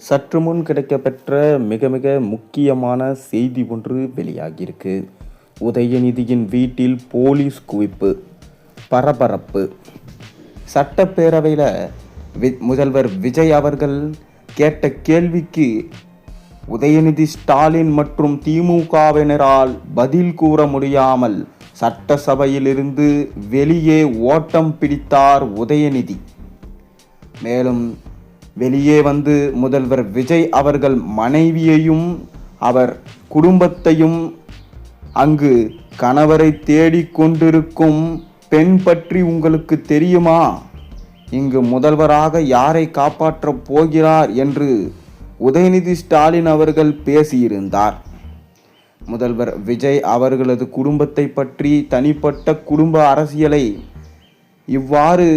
சற்று முன் கிடைக்கப்பெற்ற மிக மிக முக்கியமான செய்தி ஒன்று வெளியாகியிருக்கு. உதயநிதியின் வீட்டில் போலீஸ் குவிப்பு, பரபரப்பு. சட்டப்பேரவையில் முதல்வர் விஜய் அவர்கள் கேட்ட கேள்விக்கு உதயநிதி ஸ்டாலின் மற்றும் திமுகவினரால் பதில் கூற முடியாமல் சட்டசபையிலிருந்து வெளியே ஓட்டம் பிடித்தார் உதயநிதி. மேலும் வெளியே வந்து முதல்வர் விஜய் அவர்கள் மனைவியையும் அவர் குடும்பத்தையும், அங்கு கணவரை தேடிக்கொண்டிருக்கும் பெண் பற்றி உங்களுக்கு தெரியுமா, இங்கு முதல்வராக யாரை காப்பாற்றப் போகிறார் என்று உதயநிதி ஸ்டாலின் அவர்கள் பேசியிருந்தார். முதல்வர் விஜய் அவர்களது குடும்பத்தை பற்றி, தனிப்பட்ட குடும்ப அரசியலை இவ்வாறு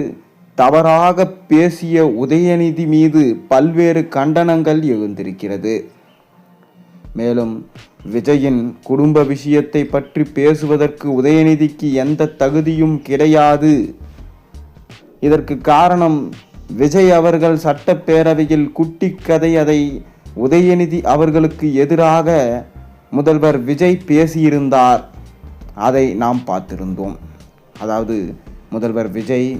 தவறாக பேசிய உதயநிதி மீது பல்வேறு கண்டனங்கள் எழுந்திருக்கிறது. மேலும் விஜயின் குடும்ப விஷயத்தை பற்றி பேசுவதற்கு உதயநிதிக்கு எந்த தகுதியும் கிடையாது. இதற்கு காரணம் விஜய் அவர்கள் சட்டப்பேரவையில் குட்டி கதை அதை உதயநிதி அவர்களுக்கு எதிராக முதல்வர் விஜய் பேசியிருந்தார். அதை நாம் பார்த்திருந்தோம். அதாவது முதல்வர் விஜய்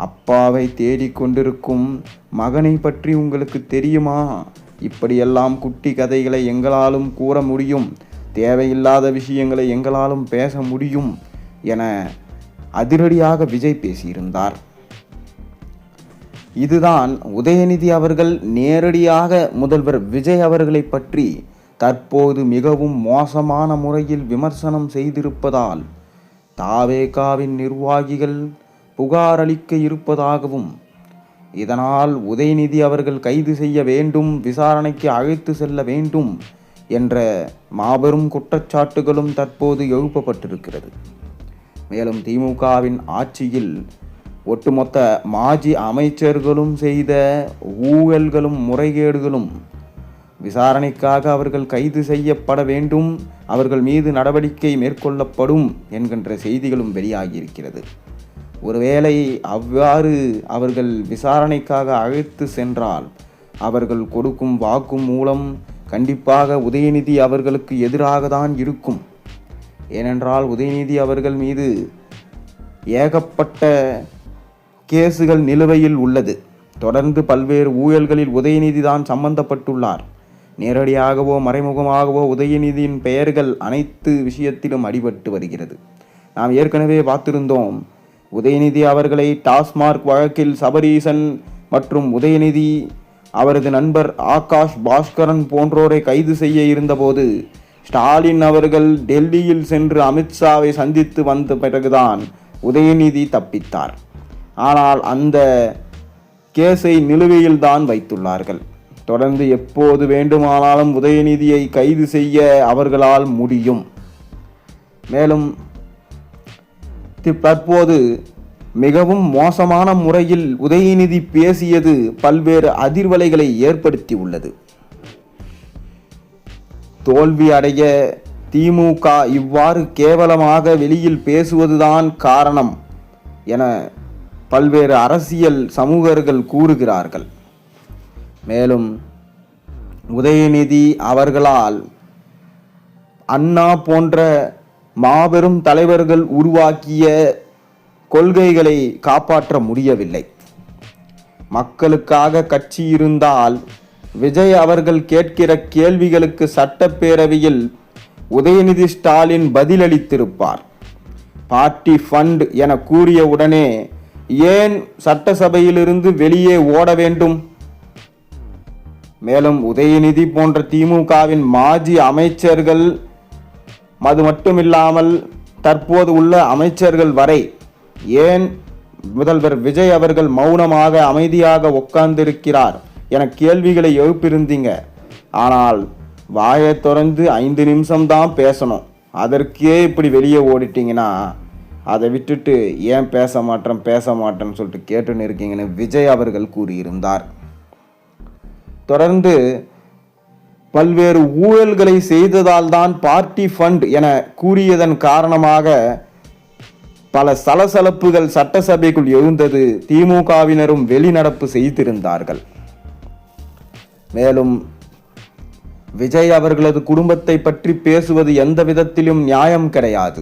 அப்பாவை தேடிக்கொண்டிருக்கும் மகனை பற்றி உங்களுக்கு தெரியுமா, இப்படியெல்லாம் குட்டி கதைகளை எங்களாலும் கூற முடியும், தேவையில்லாத விஷயங்களை எங்களாலும் பேச முடியும் என அதிரடியாக விஜய் பேசியிருந்தார். இதுதான் உதயநிதி அவர்கள் நேரடியாக முதல்வர் விஜய் அவர்களை பற்றி தற்போது மிகவும் மோசமான முறையில் விமர்சனம் செய்திருப்பதால் தாவேகாவின் நிர்வாகிகள் புகார் அளிக்க இருப்பதாகவும், இதனால் உதயநிதி அவர்கள் கைது செய்ய வேண்டும், விசாரணைக்கு அழைத்து செல்ல வேண்டும் என்ற மாபெரும் குற்றச்சாட்டுகளும் தற்போது எழுப்பப்பட்டிருக்கிறது. மேலும் திமுகவின் ஆட்சியில் ஒட்டுமொத்த மாஜி அமைச்சர்களும் செய்த ஊழல்களும் முறைகேடுகளும் விசாரணைக்காக அவர்கள் கைது செய்யப்பட வேண்டும், அவர்கள் மீது நடவடிக்கை மேற்கொள்ளப்படும் என்கின்ற செய்திகளும் வெளியாகியிருக்கிறது. ஒருவேளை அவ்வாறு அவர்கள் விசாரணைக்காக அழைத்து சென்றால் அவர்கள் கொடுக்கும் வாக்கு மூலம் கண்டிப்பாக உதயநிதி அவர்களுக்கு எதிராக தான் இருக்கும். ஏனென்றால் உதயநிதி அவர்கள் மீது ஏகப்பட்ட கேசுகள் நிலுவையில் உள்ளது. தொடர்ந்து பல்வேறு ஊழல்களில் உதயநிதி தான் சம்பந்தப்பட்டுள்ளார். நேரடியாகவோ மறைமுகமாகவோ உதயநிதியின் பெயர்கள் அனைத்து விஷயத்திலும் அடிபட்டு வருகிறது. நாம் ஏற்கனவே பார்த்திருந்தோம். உதயநிதி அவர்களை டாஸ்மார்க் வழக்கில் சபரீசன் மற்றும் உதயநிதி அவரது நண்பர் ஆகாஷ் பாஸ்கரன் போன்றோரை கைது செய்ய இருந்தபோது ஸ்டாலின் அவர்கள் டெல்லியில் சென்று அமித்ஷாவை சந்தித்து வந்த பிறகுதான் உதயநிதி தப்பித்தார். ஆனால் அந்த கேஸை நிலுவையில் தான் வைத்துள்ளார்கள். தொடர்ந்து எப்போது வேண்டுமானாலும் உதயநிதியை கைது செய்ய அவர்களால் முடியும். மேலும் தற்போது மிகவும் மோசமான முறையில் உதயநிதி பேசியது பல்வேறு அதிர்வலைகளை ஏற்படுத்தி உள்ளது. தோல்வி அடைய திமுக இவ்வாறு கேவலமாக வெளியில் பேசுவதுதான் காரணம் என பல்வேறு அரசியல் சமூகர்கள் கூறுகிறார்கள். மேலும் உதயநிதி அவர்களால் அண்ணா போன்ற மாபெரும் தலைவர்கள் உருவாக்கிய கொள்கைகளை காப்பாற்ற முடியவில்லை. மக்களுக்காக கட்சி இருந்தால் விஜய் அவர்கள் கேட்கிற கேள்விகளுக்கு சட்டப்பேரவையில் உதயநிதி ஸ்டாலின் பதிலளித்திருப்பார். பார்ட்டி ஃபண்ட் என கூறிய உடனே ஏன் சட்டசபையிலிருந்து வெளியே ஓட வேண்டும்? மேலும் உதயநிதி போன்ற திமுகவின் மாஜி அமைச்சர்கள், அது மட்டுமில்லாமல் தற்போது உள்ள அமைச்சர்கள் வரை ஏன் முதல்வர் விஜய் அவர்கள் மௌனமாக அமைதியாக உட்கார்ந்திருக்கிறார் என கேள்விகளை எழுப்பியிருந்தீங்க. ஆனால் வாயை திறந்து 5 நிமிஷம்தான் பேசணும், அதற்கே இப்படி வெளியே ஓடிட்டீங்கன்னா அதை விட்டுட்டு ஏன் பேச மாட்டேன்னு சொல்லிட்டு கேட்டுன்னு இருக்கீங்கன்னு விஜய் அவர்கள் கூறியிருந்தார். தொடர்ந்து பல்வேறு ஊழல்களை செய்ததால் தான் பார்ட்டி ஃபண்ட் என கூறியதன் காரணமாக பல சலசலப்புகள் சட்டசபைக்குள் எழுந்தது. திமுகவினரும் வெளிநடப்பு செய்திருந்தார்கள். மேலும் விஜய் அவர்களது குடும்பத்தை பற்றி பேசுவது எந்த விதத்திலும் நியாயம் கிடையாது.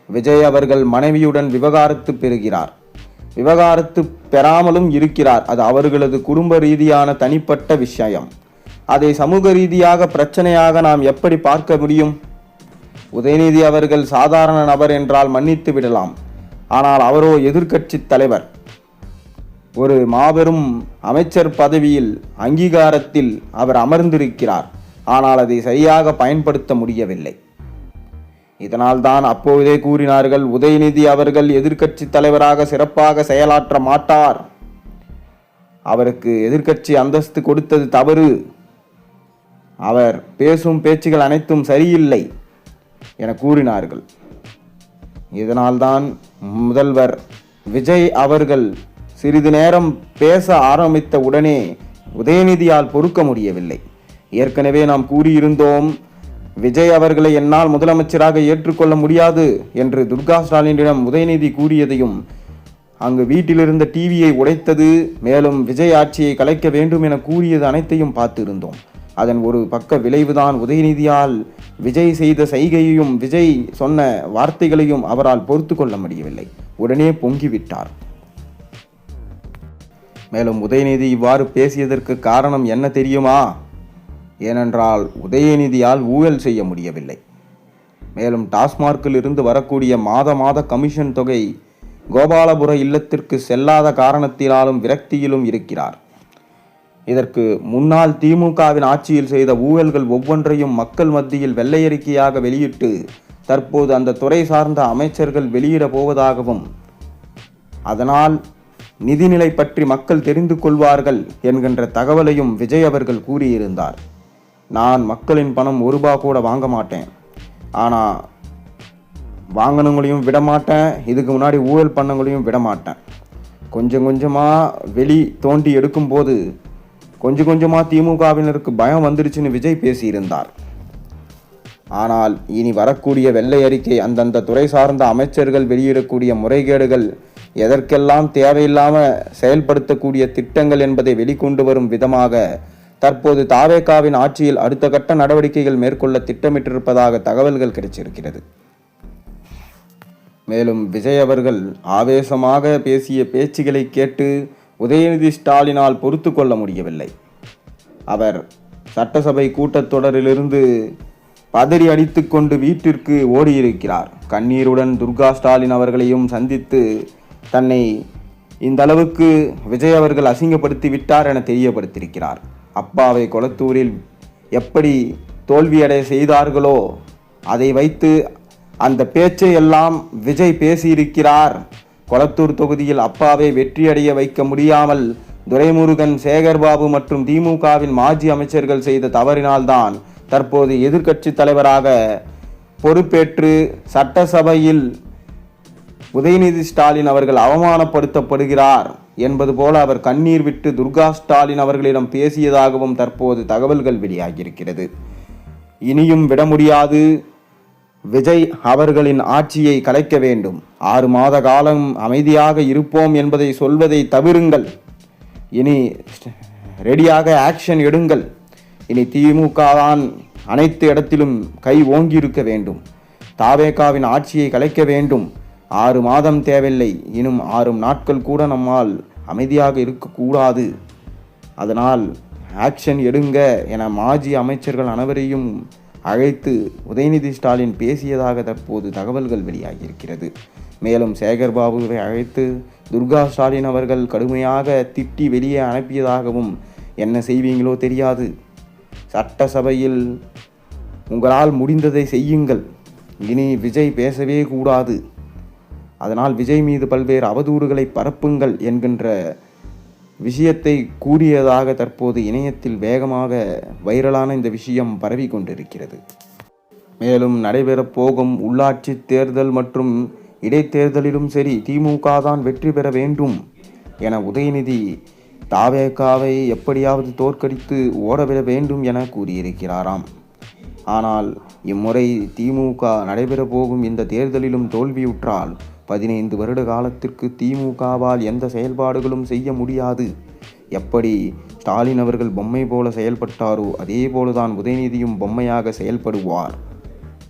விஜய் அவர்கள் மனைவியுடன் விவாகரத்து பெறுகிறார், விவாகரத்து பெறாமலும் இருக்கிறார். அது அவர்களது குடும்ப ரீதியான தனிப்பட்ட விஷயம். அதை சமூக ரீதியாக பிரச்சனையாக நாம் எப்படி பார்க்க முடியும்? உதயநிதி அவர்கள் சாதாரண நபர் என்றால் மன்னித்து விடலாம். ஆனால் அவரோ எதிர்க்கட்சி தலைவர், ஒரு மாபெரும் அமைச்சர் பதவியில் அங்கீகாரத்தில் அவர் அமர்ந்திருக்கிறார். ஆனால் அதை சரியாக பயன்படுத்த முடியவில்லை. இதனால்தான் அப்போதே கூறினார்கள், உதயநிதி அவர்கள் எதிர்க்கட்சி தலைவராக சிறப்பாக செயலாற்ற மாட்டார், அவருக்கு எதிர்க்கட்சி அந்தஸ்து கொடுத்தது தவறு, அவர் பேசும் பேச்சுகள் அனைத்தும் சரியில்லை என கூறினார்கள். இதனால்தான் முதல்வர் விஜய் அவர்கள் சிறிது நேரம் பேச ஆரம்பித்த உடனே உதயநிதியால் பொறுக்க முடியவில்லை. ஏற்கனவே நாம் கூறியிருந்தோம், விஜய் அவர்களை என்னால் முதலமைச்சராக ஏற்றுக்கொள்ள முடியாது என்று துர்கா ஸ்டாலினிடம் உதயநிதி கூறியதையும், அங்கு வீட்டிலிருந்த டிவியை உடைத்தது, மேலும் விஜய் ஆட்சியை கலைக்க வேண்டும் என கூறியது அனைத்தையும் பார்த்திருந்தோம். அதன் ஒரு பக்க விளைவுதான் உதயநிதியால் விஜய் செய்த செய்கையையும் விஜய் சொன்ன வார்த்தைகளையும் அவரால் பொறுத்து கொள்ள முடியவில்லை. உடனே பொங்கிவிட்டார். மேலும் உதயநிதி இவ்வாறு பேசியதற்கு காரணம் என்ன தெரியுமா? ஏனென்றால் உதயநிதியால் ஊழல் செய்ய முடியவில்லை. மேலும் டாஸ்மார்க்கில் இருந்து வரக்கூடிய மாத கமிஷன் தொகை கோபாலபுர இல்லத்திற்கு செல்லாத காரணத்தினாலும் விரக்தியிலும் இருக்கிறார். இதற்கு முன்னாள் திமுகவின் ஆட்சியில் செய்த ஊழல்கள் ஒவ்வொன்றையும் மக்கள் மத்தியில் வெள்ளையறிக்கையாக வெளியிட்டு தற்போது அந்த துறை சார்ந்த அமைச்சர்கள் வெளியிட போவதாகவும், அதனால் நிதிநிலை பற்றி மக்கள் தெரிந்து கொள்வார்கள் என்கின்ற தகவலையும் விஜய் அவர்கள் கூறியிருந்தார். நான் மக்களின் பணம் ₹1 கூட வாங்க மாட்டேன், ஆனால் வாங்கினவங்களையும் விடமாட்டேன், இதுக்கு முன்னாடி ஊழல் பண்ணவங்களையும் விடமாட்டேன். கொஞ்சம் கொஞ்சமாக வெளி தோண்டி எடுக்கும்போது கொஞ்சம் கொஞ்சமாக திமுகவினருக்கு பயம் வந்துருச்சுன்னு விஜய் பேசியிருந்தார். ஆனால் இனி வரக்கூடிய வெள்ளை அறிக்கை அந்தந்த துறை சார்ந்த அமைச்சர்கள் வெளியிடக்கூடிய முறைகேடுகள் எதற்கெல்லாம் தேவையில்லாமல் செயல்படுத்தக்கூடிய திட்டங்கள் என்பதை வெளிக்கொண்டு வரும் விதமாக தற்போது தாவேகாவின் ஆட்சியில் அடுத்த கட்ட நடவடிக்கைகள் மேற்கொள்ள திட்டமிட்டிருப்பதாக தகவல்கள் கிடைச்சிருக்கிறது. மேலும் விஜய் அவர்கள் ஆவேசமாக பேசிய பேச்சுகளை கேட்டு உதயநிதி ஸ்டாலினால் பொறுத்து கொள்ள முடியவில்லை. அவர் சட்டசபை கூட்டத்தொடரிலிருந்து பதறி அடித்து கொண்டு வீட்டிற்கு ஓடியிருக்கிறார். கண்ணீருடன் துர்கா ஸ்டாலின் அவர்களையும் சந்தித்து தன்னை இந்த அளவுக்கு விஜய் அவர்கள் அசிங்கப்படுத்தி விட்டார் என தெரியப்படுத்தியிருக்கிறார். அப்பாவை கொளத்தூரில் எப்படி தோல்வியடைய செய்தார்களோ அதை வைத்து அந்த பேச்சை எல்லாம் விஜய் பேசியிருக்கிறார். கொளத்தூர் தொகுதியில் அப்பாவை வெற்றியடைய வைக்க முடியாமல் துரைமுருகன், சேகர்பாபு மற்றும் திமுகவின் மாஜி அமைச்சர்கள் செய்த தவறினால்தான் தற்போது எதிர்க்கட்சி தலைவராக பொறுப்பேற்று சட்டசபையில் உதயநிதி ஸ்டாலின் அவர்கள் அவமானப்படுத்தப்படுகிறார் என்பது போல அவர் கண்ணீர் விட்டு துர்கா ஸ்டாலின் அவர்களிடம் பேசியதாகவும் தற்போது தகவல்கள் வெளியாகியிருக்கிறது. இனியும் விட முடியாது, விஜய் அவர்களின் ஆட்சியை கலைக்க வேண்டும். 6 மாத காலம் அமைதியாக இருப்போம் என்பதை சொல்வதை தவிருங்கள். இனி ரெடியாக ஆக்ஷன் எடுங்கள். இனி திமுக தான் அனைத்து இடத்திலும் கை ஓங்கியிருக்க வேண்டும். தாவேகாவின் ஆட்சியை கலைக்க வேண்டும். 6 மாதம் தேவையில்லை, இன்னும் 6 நாட்கள் கூட நம்மால் அமைதியாக இருக்கக்கூடாது. அதனால் ஆக்ஷன் எடுங்க என மாஜி அமைச்சர்கள் அனைவரையும் அழைத்து உதயநிதி ஸ்டாலின் பேசியதாக தற்போது தகவல்கள் வெளியாகியிருக்கிறது. மேலும் சேகர்பாபுவை அழைத்து துர்கா ஸ்டாலின் அவர்கள் கடுமையாக திட்டி வெளியே அனுப்பியதாகவும், என்ன செய்வீங்களோ தெரியாது, சட்டசபையில் உங்களால் முடிந்ததை செய்யுங்கள், இனி விஜய் பேசவே கூடாது, அதனால் விஜய் மீது பல்வேறு அவதூறுகளை பரப்புங்கள் என்கின்ற விஷயத்தை கூறியதாக தற்போது இணையத்தில் வேகமாக வைரலான இந்த விஷயம் பரவி கொண்டிருக்கிறது. மேலும் நடைபெறப் போகும் உள்ளாட்சி தேர்தல் மற்றும் இடைத்தேர்தலிலும் சரி திமுக தான் வெற்றி பெற வேண்டும் என உதயநிதி தாவேகாவை எப்படியாவது தோற்கடித்து ஓடவிட வேண்டும் என கூறியிருக்கிறாராம். ஆனால் இம்முறை திமுக நடைபெற போகும் இந்த தேர்தலிலும் தோல்வியுற்றால் 15 வருட காலத்திற்கு திமுகவால் எந்த செயல்பாடுகளும் செய்ய முடியாது. எப்படி ஸ்டாலின் அவர்கள் பொம்மை போல செயல்பட்டாரோ அதே போலதான் உதயநிதியும் பொம்மையாக செயல்படுவார்.